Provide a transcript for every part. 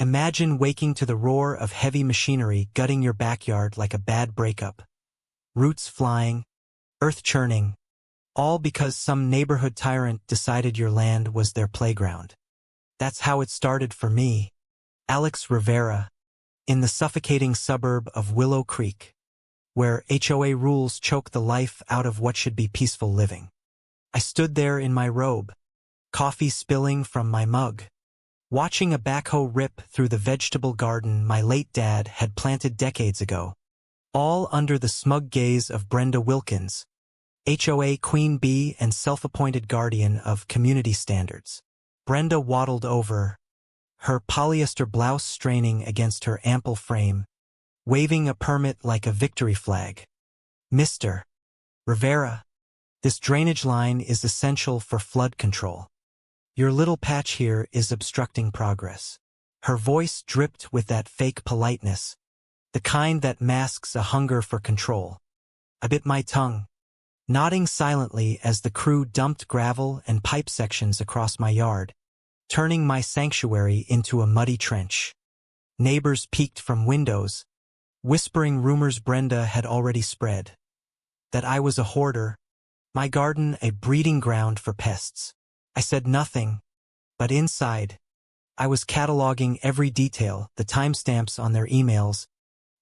Imagine waking to the roar of heavy machinery gutting your backyard like a bad breakup. Roots flying, earth churning, all because some neighborhood tyrant decided your land was their playground. That's how it started for me, Alex Rivera, in the suffocating suburb of Willow Creek, where HOA rules choke the life out of what should be peaceful living. I stood there in my robe, coffee spilling from my mug, watching a backhoe rip through the vegetable garden my late dad had planted decades ago, all under the smug gaze of Brenda Wilkins, HOA Queen Bee and self-appointed guardian of community standards. Brenda waddled over, her polyester blouse straining against her ample frame, waving a permit like a victory flag. "Mr. Rivera, this drainage line is essential for flood control. Your little patch here is obstructing progress." Her voice dripped with that fake politeness, the kind that masks a hunger for control. I bit my tongue, nodding silently as the crew dumped gravel and pipe sections across my yard, turning my sanctuary into a muddy trench. Neighbors peeked from windows, whispering rumors Brenda had already spread. That I was a hoarder, my garden a breeding ground for pests. I said nothing, but inside, I was cataloging every detail, the timestamps on their emails,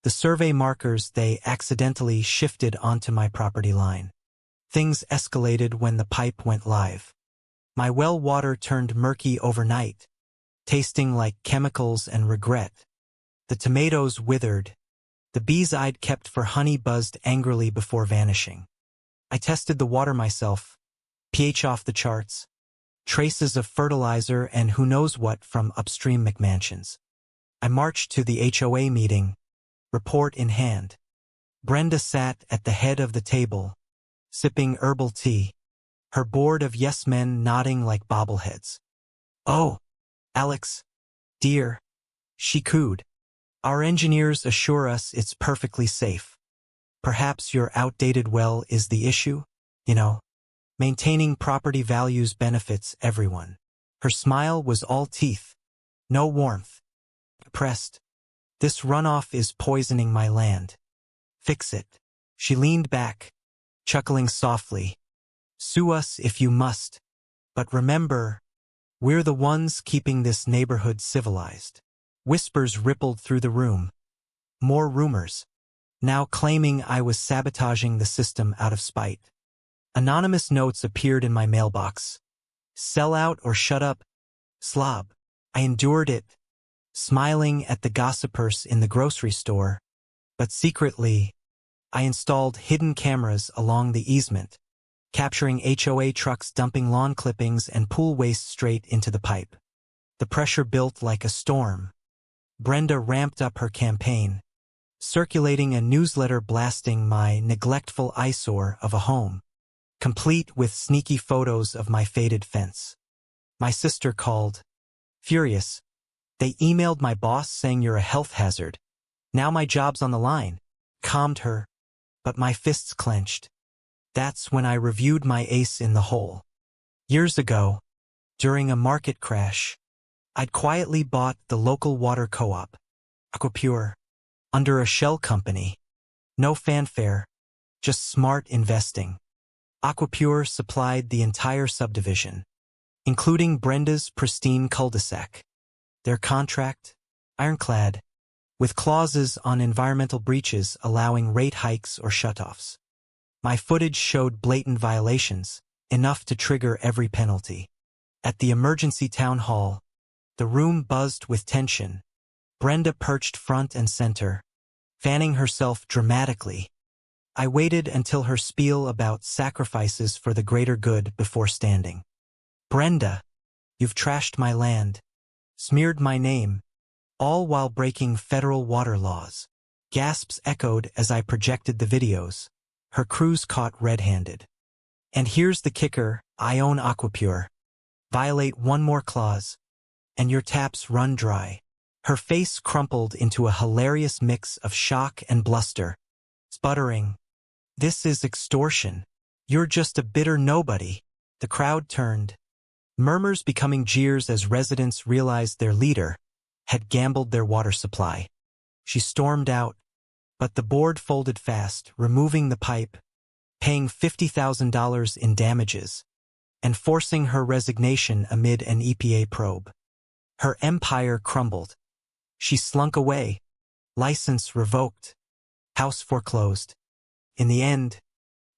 the survey markers they accidentally shifted onto my property line. Things escalated when the pipe went live. My well water turned murky overnight, tasting like chemicals and regret. The tomatoes withered. The bees I'd kept for honey buzzed angrily before vanishing. I tested the water myself, pH off the charts, traces of fertilizer and who knows what from upstream McMansions. I marched to the HOA meeting, report in hand. Brenda sat at the head of the table, sipping herbal tea, her board of yes-men nodding like bobbleheads. "Oh, Alex, dear," she cooed. "Our engineers assure us it's perfectly safe. Perhaps your outdated well is the issue? You know, maintaining property values benefits everyone." Her smile was all teeth, no warmth. Pressed. "This runoff is poisoning my land. Fix it." She leaned back, chuckling softly. "Sue us if you must, but remember, we're the ones keeping this neighborhood civilized." Whispers rippled through the room. More rumors, now claiming I was sabotaging the system out of spite. Anonymous notes appeared in my mailbox. "Sell out or shut up, slob." I endured it, smiling at the gossipers in the grocery store, but secretly, I installed hidden cameras along the easement, capturing HOA trucks dumping lawn clippings and pool waste straight into the pipe. The pressure built like a storm. Brenda ramped up her campaign, circulating a newsletter blasting my neglectful eyesore of a home, complete with sneaky photos of my faded fence. My sister called, furious. "They emailed my boss saying you're a health hazard. Now my job's on the line." Calmed her, but my fists clenched. That's when I reviewed my ace in the hole. Years ago, during a market crash, I'd quietly bought the local water co-op, Aquapure, under a shell company. No fanfare, just smart investing. Aquapure supplied the entire subdivision, including Brenda's pristine cul-de-sac. Their contract, ironclad, with clauses on environmental breaches allowing rate hikes or shutoffs. My footage showed blatant violations, enough to trigger every penalty. At the emergency town hall, the room buzzed with tension. Brenda perched front and center, fanning herself dramatically. I waited until her spiel about sacrifices for the greater good before standing. "Brenda, you've trashed my land, smeared my name, all while breaking federal water laws." Gasps echoed as I projected the videos, her crews caught red-handed. "And here's the kicker, I own Aquapure. Violate one more clause, and your taps run dry." Her face crumpled into a hilarious mix of shock and bluster, sputtering, "This is extortion. You're just a bitter nobody." The crowd turned, murmurs becoming jeers as residents realized their leader, had gambled their water supply. She stormed out, but the board folded fast, removing the pipe, paying $50,000 in damages, and forcing her resignation amid an EPA probe. Her empire crumbled. She slunk away, license revoked, house foreclosed. In the end,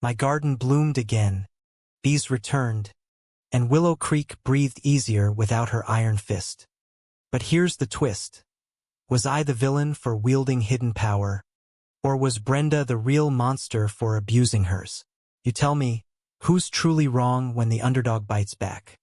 my garden bloomed again, bees returned, and Willow Creek breathed easier without her iron fist. But here's the twist. Was I the villain for wielding hidden power, or was Brenda the real monster for abusing hers? You tell me, who's truly wrong when the underdog bites back?